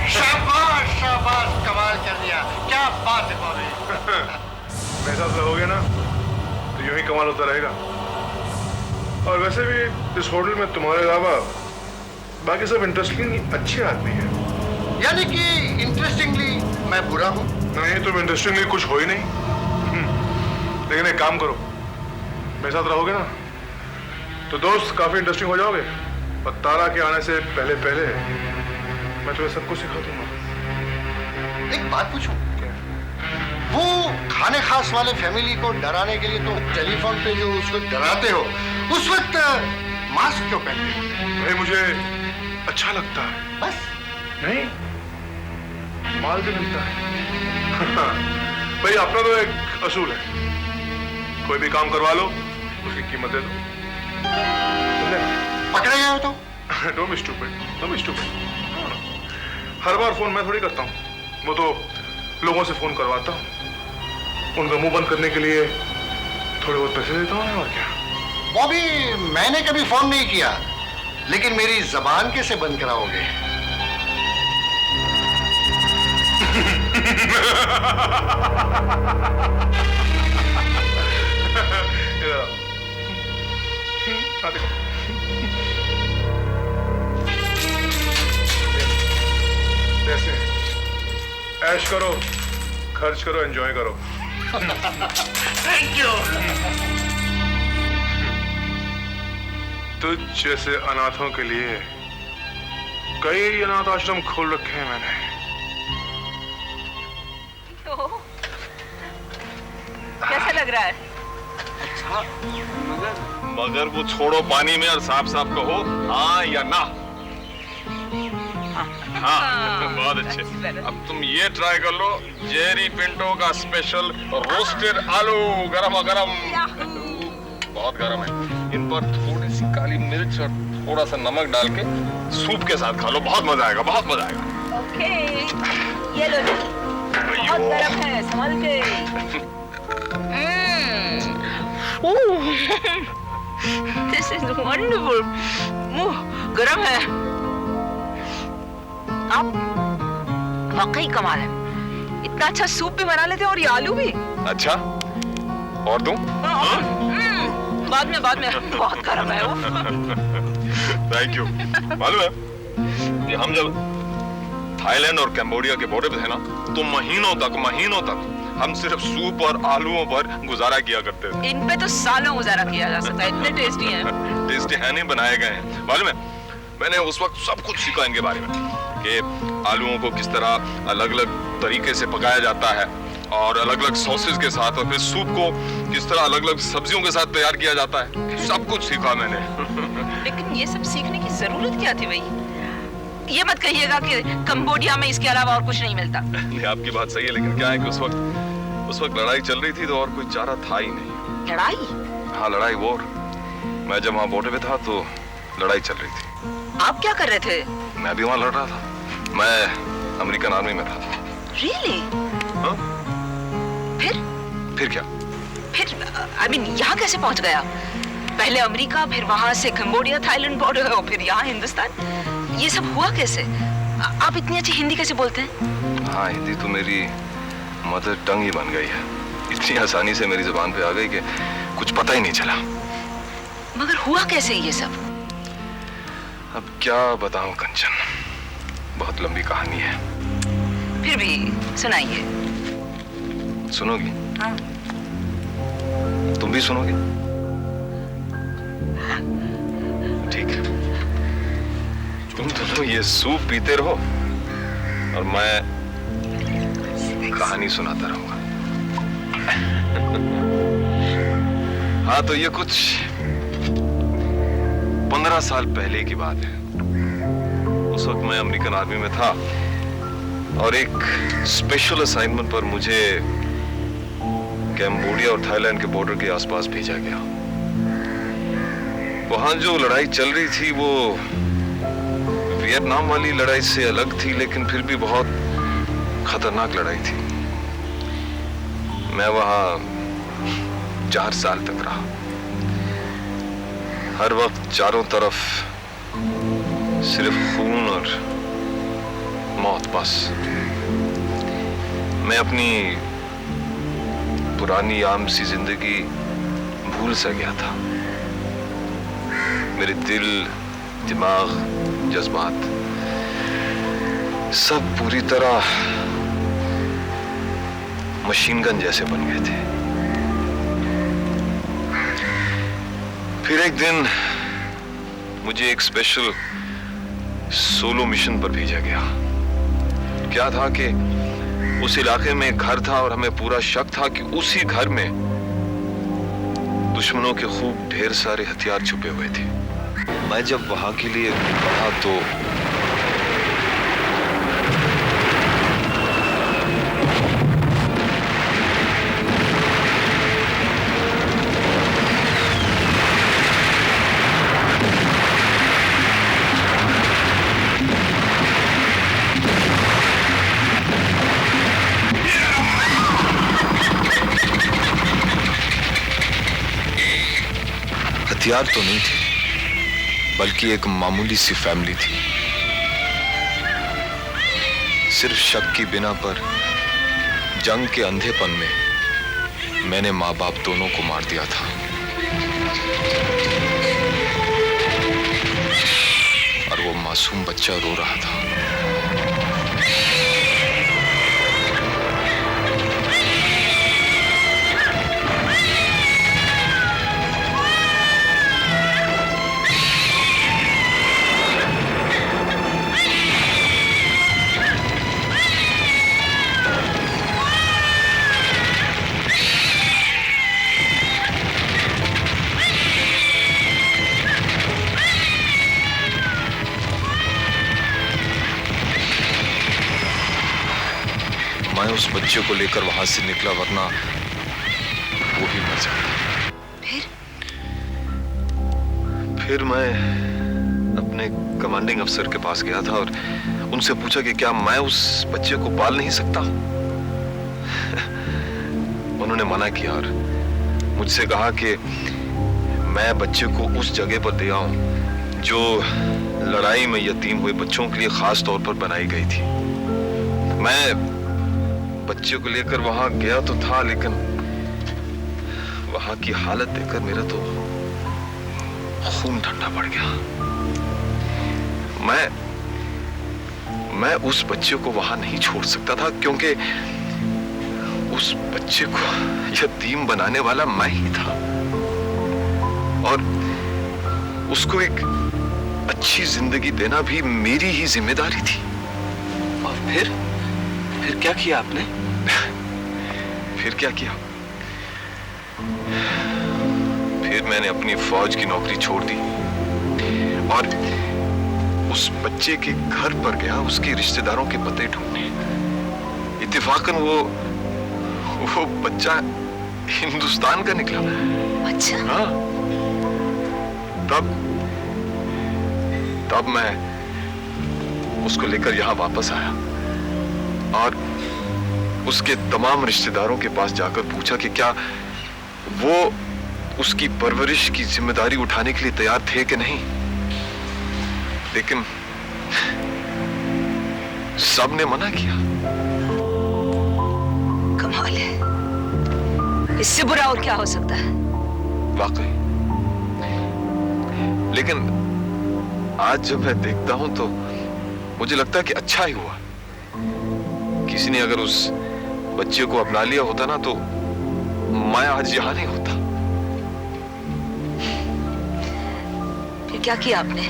शाबाश शाबाश, कमाल कर दिया, क्या बात है मौली। मेरे साथ रहोगे ना तो यूं ही कमाल होता रहेगा। और वैसे भी इस होटल में तुम्हारे अलावा बाकी सब इंटरेस्टिंग अच्छे आदमी हैं। यानी कि इंटरेस्टिंगली मैं बुरा हूँ? नहीं, तुम इंटरेस्टिंगली कुछ हो ही नहीं। लेकिन एक काम करो, मेरे साथ रहोगे ना तो दोस्त काफी इंटरेस्टिंग हो जाओगे। और तारा के आने से पहले पहले मैं तुम्हें सब कुछ सिखा दूंगा। एक बात पूछूं? वो खाने खास वाले फैमिली को डराने के लिए तो टेलीफोन पे जो उसको डराते हो, उस वक्त मास्क क्यों पहनते हो? भाई मुझे अच्छा लगता है। बस? नहीं, माल भी मिलता है। भाई अपना तो एक असूल है, कोई भी काम करवा लो उसकी कीमत दे दो। पकड़े गए हो तो? Don't be stupid, don't be stupid। Her bar phone मैं थोड़ी करता हूँ, वो तो लोगों से फोन करवाता हूँ। उनका मुंह बंद करने के लिए थोड़े बहुत पैसे देता हूँ और क्या। वो भी मैंने कभी फोन नहीं किया, लेकिन मेरी जबान कैसे बंद कराओगे? ऐसे ऐश करो, खर्च करो, एंजॉय करो। Thank you. तुझ जैसे अनाथों के लिए कई अनाथ आश्रम खोल रखे हैं मैंने। तो कैसा लग रहा है? अच्छा, मगर वो छोड़ो पानी में और साफ साफ कहो हाँ या ना। हाँ, बहुत अच्छे। अब तुम ये ट्राई कर लो, जेरी पिंटो का स्पेशल रोस्टेड आलू, गरम गरम, बहुत गरम है। इन पर थोड़ी सी काली मिर्च और थोड़ा सा नमक डाल के सूप के साथ खा लो, बहुत मजा आएगा, बहुत मजा आएगा। ओके, ये लो, बहुत गरम है, संभल के। This is wonderful. गरम है। आप वाकई कमाल है, इतना अच्छा सूप भी बना लेते और ये आलू भी। अच्छा, और तुम? बाद में बहुत गरम है वो। Thank you. मालूम है कि हम जब थाईलैंड और कैम्बोडिया के बॉर्डर पे थे ना, तो महीनों तक हम सिर्फ सूप और आलूओं पर गुजारा किया करते थे। इन पे तो सालों गुजारा किया जा सकता है, इतने टेस्टी हैं। टेस्टी है नहीं, बनाए गए हैं। मालूम है मैंने उस वक्त सब कुछ सीखा इनके बारे में कि आलूओं को किस तरह अलग अलग तरीके से पकाया जाता है और अलग अलग सॉसेस के साथ, और फिर सूप को किस तरह अलग अलग सब्जियों के साथ तैयार किया जाता है। सब कुछ सीखा मैंने। लेकिन ये सब सीखने की जरूरत क्या थी भाई? ये मत कहिएगा कि कंबोडिया में इसके अलावा और कुछ नहीं मिलता। नहीं, आपकी बात सही है, लेकिन क्या है कि उस वक्त लड़ाई चल रही थी तो और कोई चारा था ही नहीं। लड़ाई? हाँ, लड़ाई, वॉर। मैं जब वहाँ बॉर्डर पे था तो लड़ाई चल रही थी। आप क्या कर रहे थे? मैं भी वहाँ लड़ रहा था। मैं अमेरिकन आर्मी में था। Really? हाँ? फिर क्या? फिर I mean, यहाँ कैसे पहुँच गया? पहले अमेरिका, फिर वहाँ से कंबोडिया, थाईलैंड बॉर्डर, और फिर यहाँ हिंदुस्तान। ये सब हुआ कैसे? आप इतनी अच्छी हिंदी कैसे बोलते हैं? हाँ, हिंदी तो मेरी मदर टंग ही बन गई है। इतनी आसानी से मेरी जुबान पे आ गई कि कुछ पता ही नहीं चला। मगर हुआ कैसे ये सब? अब क्या बताऊं कंचन, बहुत लंबी कहानी है। फिर भी सुनाइए। सुनोगी? हाँ। तुम भी सुनोगे? ठीक है, तुम तो ये सूप पीते रहो और मैं कहानी सुनाता रहूंगा। हाँ, तो ये कुछ 15 साल पहले की बात है। उस वक्त मैं अमेरिकन आर्मी में था और एक स्पेशल असाइनमेंट पर मुझे कैम्बोडिया और थाईलैंड के बॉर्डर के आसपास भेजा गया। वहां जो लड़ाई चल रही थी वो वियतनाम वाली लड़ाई से अलग थी, लेकिन फिर भी बहुत खतरनाक लड़ाई थी। मैं वहां 4 साल तक रहा। हर वक्त चारों तरफ सिर्फ खून और मौत बस। मैं अपनी पुरानी आम सी जिंदगी भूल सा गया था। मेरे दिल, दिमाग, जज्बात सब पूरी तरह मशीन गन जैसे बन गए थे। फिर एक दिन मुझे एक स्पेशल सोलो मिशन पर भेजा गया। क्या था कि उस इलाके में एक घर था और हमें पूरा शक था कि उसी घर में दुश्मनों के खूब ढेर सारे हथियार छुपे हुए थे। मैं जब वहां के लिए बढ़ा तो हथियार तो नहीं थे, बल्कि एक मामूली सी फैमिली थी। सिर्फ शक की बिना पर जंग के अंधेपन में मैंने माँ बाप दोनों को मार दिया था। और वो मासूम बच्चा रो रहा था। मैं उस बच्चे को लेकर वहां से निकला, वरना वो भी मर जाता। फिर मैं अपने कमांडिंग अफसर के पास गया था और उनसे पूछा कि क्या मैं उस बच्चे को पाल नहीं सकता। उन्होंने मना किया और मुझसे कहा कि मैं बच्चे को उस जगह पर दे आऊं जो लड़ाई में यतीम हुए बच्चों के लिए खास तौर पर बनाई गई थी। मैं बच्चे को लेकर वहां गया तो था, लेकिन वहां की हालत देखकर मेरा तो खून ठंडा पड़ गया। मैं उस बच्चे को वहां नहीं छोड़ सकता था, क्योंकि उस बच्चे को यतीम बनाने वाला मैं ही था और उसको एक अच्छी जिंदगी देना भी मेरी ही जिम्मेदारी थी। और फिर क्या किया आपने? फिर क्या किया? फिर मैंने अपनी फौज की नौकरी छोड़ दी और उस बच्चे के घर पर गया, उसके रिश्तेदारों के पते ढूंढने। इत्तेफाकन वो बच्चा हिंदुस्तान का निकला। अच्छा? हाँ। तब मैं उसको लेकर यहां वापस आया और उसके तमाम रिश्तेदारों के पास जाकर पूछा कि क्या वो उसकी परवरिश की जिम्मेदारी उठाने के लिए तैयार थे कि नहीं। लेकिन सबने मना किया। कमाल है, इससे बुरा और क्या हो सकता है? वाकई। लेकिन आज जब मैं देखता हूं तो मुझे लगता है कि अच्छा ही हुआ। किसी ने अगर उस बच्चे को अपना लिया होता ना तो मैं आज यहां नहीं होता। फिर क्या किया आपने?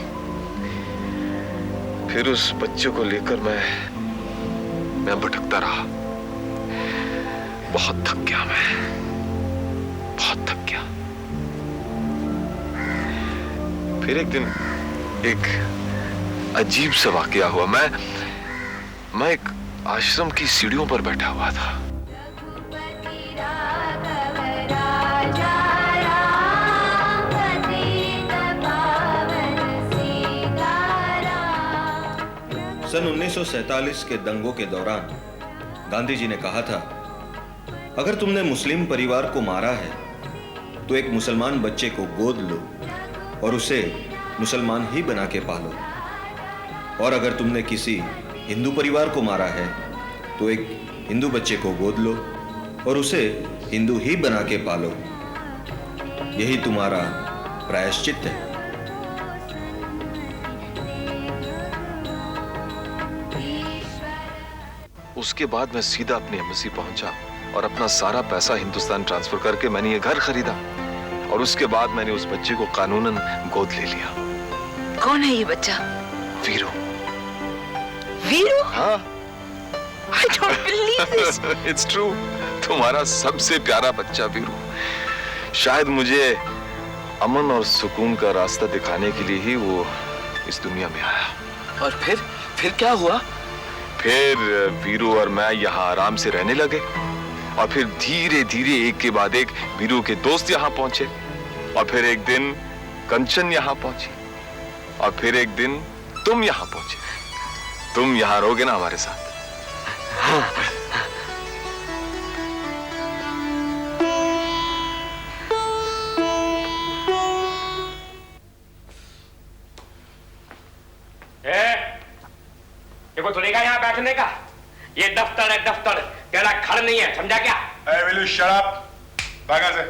फिर उस बच्चे को लेकर मैं भटकता रहा। बहुत थक गया मैं, बहुत थक गया। फिर एक दिन एक अजीब सा वाकया हुआ। मैं एक आश्रम की सीढ़ियों पर बैठा हुआ था। सन 1947 के दंगों के दौरान गांधी जी ने कहा था, अगर तुमने मुस्लिम परिवार को मारा है तो एक मुसलमान बच्चे को गोद लो और उसे मुसलमान ही बना के पालो। और अगर तुमने किसी हिंदू परिवार को मारा है तो एक हिंदू बच्चे को गोद लो और उसे हिंदू ही बना के पालो। यही तुम्हारा प्रायश्चित है। उसके बाद मैं सीधा अपनी एम्बेसी पहुंचा और अपना सारा पैसा हिंदुस्तान ट्रांसफर करके मैंने ये घर खरीदा और उसके बाद मैंने उस बच्चे को कानूनन गोद ले लिया। कौन है ये बच्चा? वीरू। वीरू? हाँ। I don't believe this. It's true. तुम्हारा सबसे प्यारा बच्चा वीरू। शायद मुझे अमन और सुकून का रास्ता दिखाने के लिए ही वो इस दुनिया में आया। और फिर क्या हुआ? फिर वीरू और मैं यहाँ आराम से रहने लगे और फिर धीरे धीरे एक के बाद एक वीरू के दोस्त यहाँ पहुंचे और फिर एक दिन कंचन यहाँ पहुंची और फिर एक दिन तुम यहाँ पहुंचे। तुम यहाँ रहोगे ना हमारे साथ? देखो तरीका यहाँ बैठने का, ये दफ्तर है दफ्तर, तेरा घर नहीं है, समझा क्या? will you shut up? भागा से।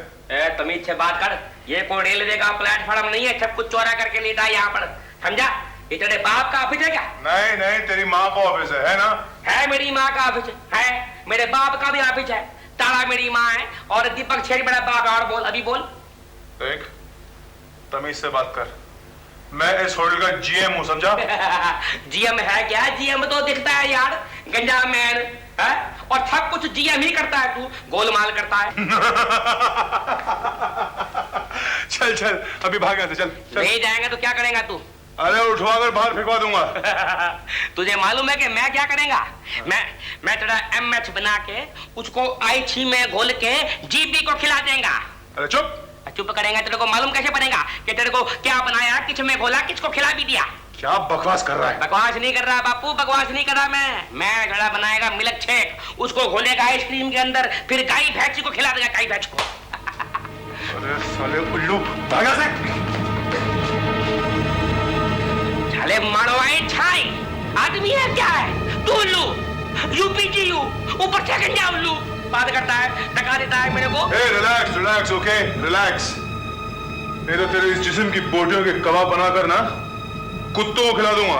तमीज से बात कर, ये कोई रेलवे का प्लेटफॉर्म नहीं है, सब कुछ चोरा करके लेता है यहाँ पर, समझा? ये तेरे बाप का ऑफिस है क्या? नहीं नहीं, तेरी माँ का ऑफिस है ना? है, मेरी माँ का ऑफिस है, मेरे बाप का भी ऑफिस है। तारा मेरी माँ है और दीपक शेरी मेरा बाप है। और बोल, अभी बोल। देख, तमीज से बात कर। मैं इस होटल का जीएम हूँ, समझा? जीएम है क्या? जीएम तो दिखता है यार, गंजा मैन है, और सब कुछ जीएम ही करता है, तू गोलमाल करता है। चल चल, अभी भाग यहाँ से, चल, चल। नहीं जाएंगे तो क्या करेगा तू? अरे उठवा कर बाहर फेंकवा दूंगा। तुझे मालूम है कि मैं क्या करेगा? मैं तेरा एमएच बना के उसको आईची में घोल के जीपी को खिला देगा। अरे चुप। चुप करेगा? तेरे को मालूम कैसे पड़ेगा कि तेरे को क्या बनाया, किस में घोला, किसको खिला भी दिया? क्या बकवास कर रहा है? बकवास नहीं कर रहा बापू, बकवास नहीं कर रहा मैं जरा बनाएगा मिल्क शेक, उसको घोलेगा आइसक्रीम के अंदर, फिर गाय भैंस को खिला देगा, गाय भैंस को। अरे साले उल्लू, भागा से। साले मड़वाई छाई आदमी है क्या है? तू उल्लू, यूपीजीयू, ऊपर से गंजा उल्लू बात करता है, टका देता है मेरे को। Relax relax, okay relax. नहीं तो तेरे इस जिस्म की बोटियों के कबाब बनाकर ना कुत्तों को खिला दूंगा।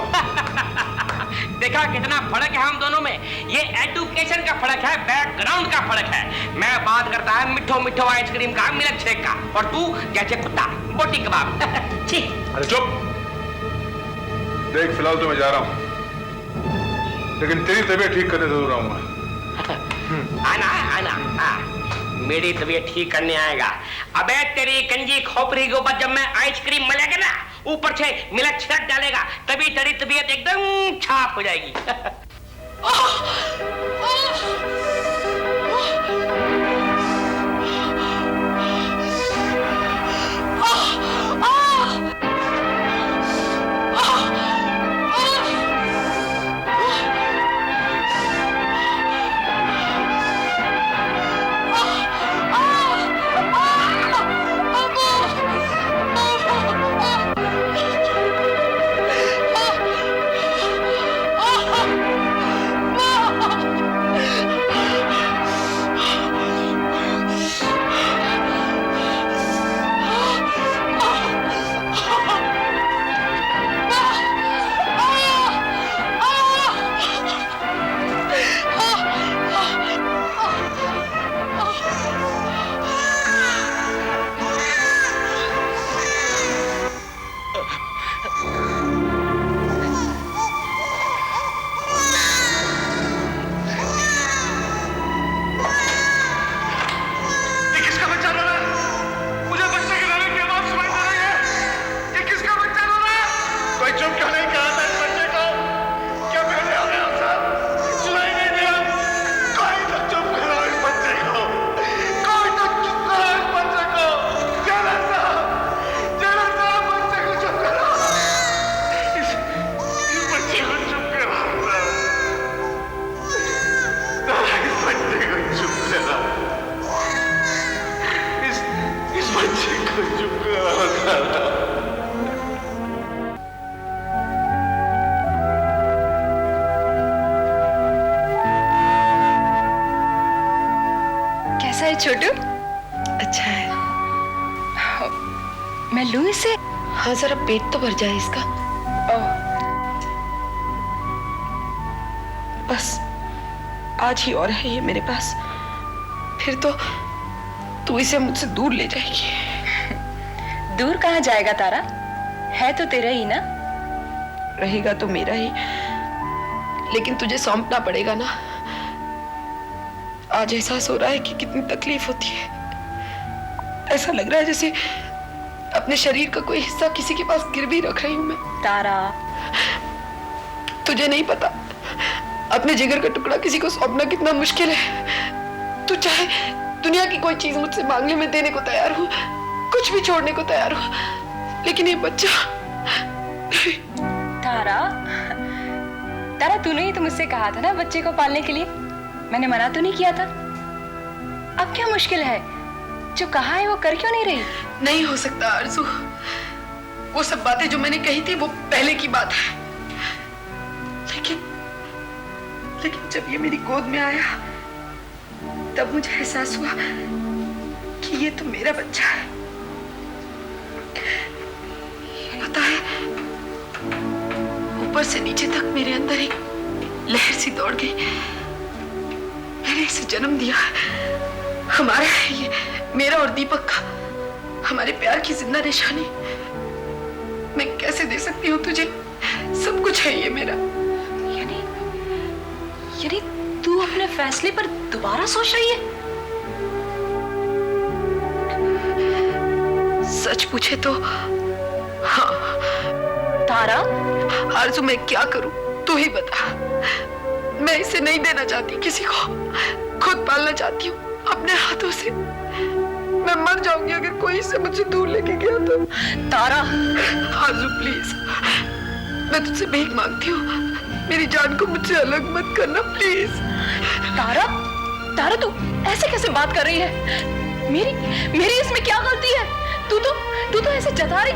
देखा कितना फर्क है हम दोनों में? ये एजुकेशन का फर्क है, बैकग्राउंड का फर्क है। मैं बात करता है मिठो मिठो आइसक्रीम का, मिल्क शेक का, और तू जैसे कुत्ता बोटी कबाब। अरे चुप। देख, फिलहाल तो मैं जा रहा हूं, लेकिन तेरी तबीयत ठीक करने जरूर आऊंगा। आना, मेरी तबीयत ठीक करने आएगा। अबे तेरी गंजी खोपड़ी के ऊपर जब मैं आइसक्रीम मलेगा ना, ऊपर से मिल्क शेक डालेगा, तभी तेरी तबीयत एकदम छाप हो जाएगी। छोटू? अच्छा है। मैं लूं इसे? हाँ, जरा पेट तो भर जाए इसका। बस आज ही और है ये मेरे पास, फिर तो तू इसे मुझसे दूर ले जाएगी। दूर कहाँ जाएगा तारा? है तो तेरा ही ना। रहेगा तो मेरा ही, लेकिन तुझे सौंपना पड़ेगा ना। आज एहसास हो रहा है कि कितनी तकलीफ होती है। ऐसा लग रहा है जैसे अपने शरीर का कोई हिस्सा किसी के पास गिरवी रख रही हूं मैं। तारा, तुझे नहीं पता अपने जिगर का टुकड़ा किसी को सौंपना कितना मुश्किल है। तू चाहे दुनिया की कोई चीज मुझसे मांगने में देने को तैयार हूं, कुछ भी छोड़ने को तैयार हूं, लेकिन ये बच्चा। तारा, तारा, तूने ही तो मुझसे कहा था ना बच्चे को पालने के लिए। मैंने मना तो नहीं किया था। अब क्या मुश्किल है? जो कहा है वो कर क्यों नहीं रही? नहीं हो सकता आरज़ू, वो सब बातें जो मैंने कही थी वो पहले की बात है। लेकिन जब ये मेरी गोद में आया तब मुझे एहसास हुआ कि ये तो मेरा बच्चा है। पता है, ऊपर से नीचे तक मेरे अंदर एक लहर सी दौड़ गई। मैंने इसे जन्म दिया, हमारा है ये, मेरा और दीपक का, हमारे प्यार की जिंदा निशानी। मैं कैसे दे सकती हूँ तुझे? सब कुछ है ये मेरा। यानी तू अपने फैसले पर दोबारा सोच रही है? सच पूछे तो हाँ। तारा, आरज़ू, मैं क्या करूं? तू ही बता। मैं इसे नहीं देना चाहती किसी को, खुद पालना चाहती हूँ अपने हाथों से। मैं मर जाऊंगी अगर कोई इसे मुझसे दूर लेके गया तो। तारा, आरज़ू प्लीज, मैं तुझसे भीख मांगती हूँ, मेरी जान को मुझसे अलग मत करना प्लीज। तारा, तारा, तू ऐसे कैसे बात कर रही है? मेरी इसमें क्या गलती है? तू तो ऐसे जता रही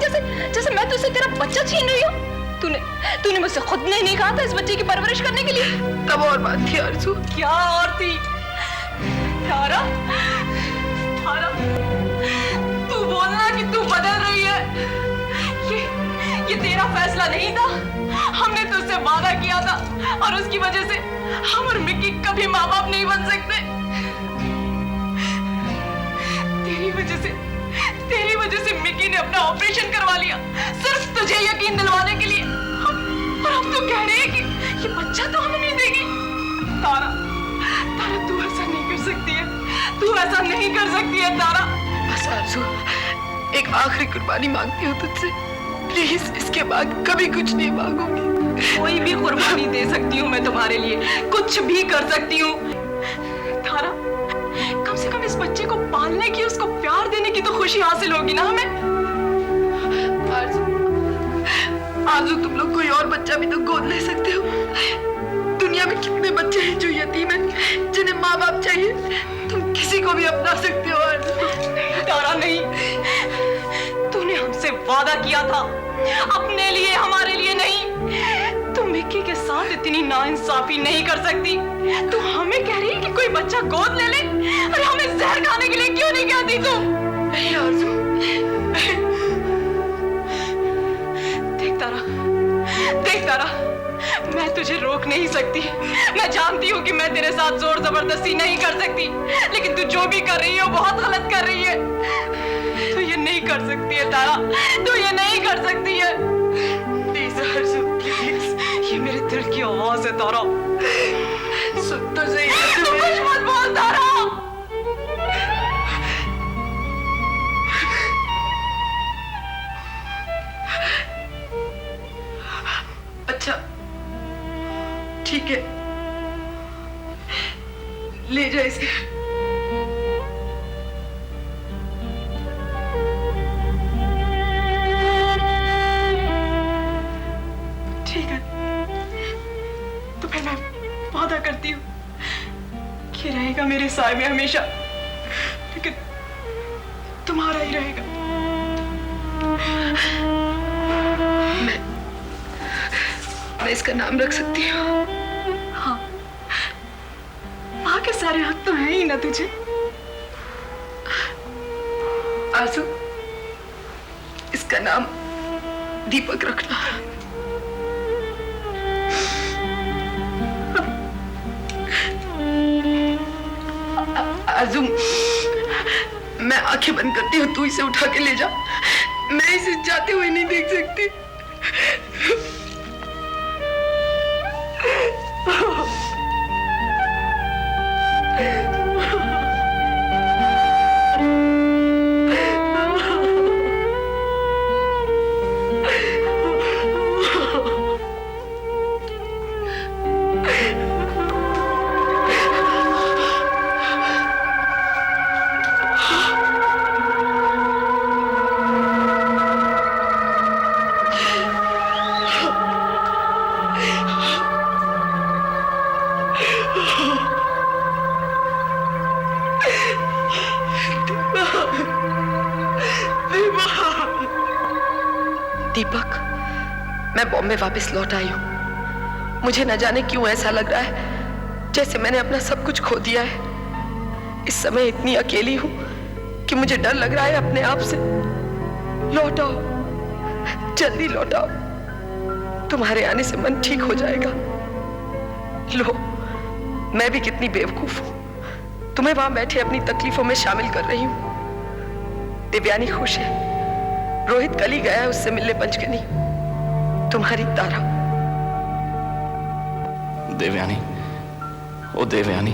जैसे मैं तुझसे तेरा बच्चा छीन रही हूँ। तूने मुझसे खुद नहीं कहा था इस बच्चे की परवरिश करने के लिए? तब और बात थी आरज़ू। क्या और थी? तारा, तारा, तू बोलना कि तू बदल रही है। ये तेरा फैसला नहीं था। हमने तुझसे वादा किया था और उसकी वजह से हम और मिक्की कभी माँ बाप नहीं बन सकते। तेरी वजह से मिक्की ने अपना ऑपरेशन करवा लिया, सिर्फ तुझे यकीन दिलवाने के लिए। और अब तू कह रही है कि ये बच्चा तो हमें नहीं देगी। तारा, तारा, तू ऐसा नहीं कर सकती है, तू ऐसा नहीं कर सकती है तारा। बस आरज़ू, एक आखिरी कुर्बानी मांगती हूँ तुझसे, प्लीज। इसके बाद कभी कुछ नहीं मांगूंगी। कोई भी कुर्बानी दे सकती हूँ मैं तुम्हारे लिए, कुछ भी कर सकती हूँ। तारा, कम से कम इस बच्चे को पालने की, उसको प्यार देने की तो खुशी हासिल होगी ना हमें। आरज़ू, तुम लोग कोई और बच्चा भी तो गोद ले सकते हो। दुनिया में कितने बच्चे हैं जो यतीम हैं, जिन्हें माँ बाप चाहिए। तुम किसी को भी अपना सकते हो आरज़ू। तारा, नहीं, तूने हमसे वादा किया था, अपने लिए, हमारे लिए नहीं। तुम मिक्की के साथ इतनी नाइंसाफी नहीं कर सकती। तू हमें कह रही है कि कोई बच्चा गोद ले ले, अरे हमें जहर खाने के लिए क्यों नहीं कहती तू? नहीं आरज़ू, देख तारा, मैं तुझे रोक नहीं सकती। मैं जानती हूँ कि मैं तेरे साथ जोर जबरदस्ती नहीं कर सकती, लेकिन तू जो भी कर रही है वो बहुत गलत कर रही है। तू ये नहीं कर सकती है तारा, तू ये नहीं कर सकती है। प्लीज आरज़ू, प्लीज, ये मेरे दिल की आवाज है तारा। सुन तो सही, तू कुछ मत बोल तारा। अच्छा ठीक है, ले जा इसे। ठीक है, तो फिर मैं वादा करती हूँ कि रहेगा मेरे साए में हमेशा, लेकिन तुम्हारा ही रहेगा। मैं इसका नाम रख सकती हूँ? हाँ, माँ के सारे हक तो हैं ही ना तुझे। आरजू, इसका नाम दीपक रखना। आरजू, मैं आंखें बंद करती हूँ, तू इसे उठा के ले जा। मैं इसे जाते हुए नहीं देख सकती। दीपक, मैं बॉम्बे वापस लौट आई हूं। मुझे न जाने क्यों ऐसा लग रहा है जैसे मैंने अपना सब कुछ खो दिया है। इस समय इतनी अकेली हूं कि मुझे डर लग रहा है अपने आप से। लौट आओ, जल्दी लौट आओ, तुम्हारे आने से मन ठीक हो जाएगा। लो, मैं भी कितनी बेवकूफ हूं, तुम्हें वहां बैठे अपनी तकलीफों में शामिल कर रही हूं। देवयानी खुश है, रोहित कल ही गया है उससे मिलने पंचगनी। तुम्हारी तारा। देवयानी, ओ देवयानी,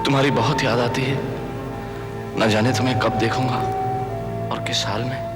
तुम्हारी बहुत याद आती है। न जाने तुम्हें कब देखूंगा और किस हाल में।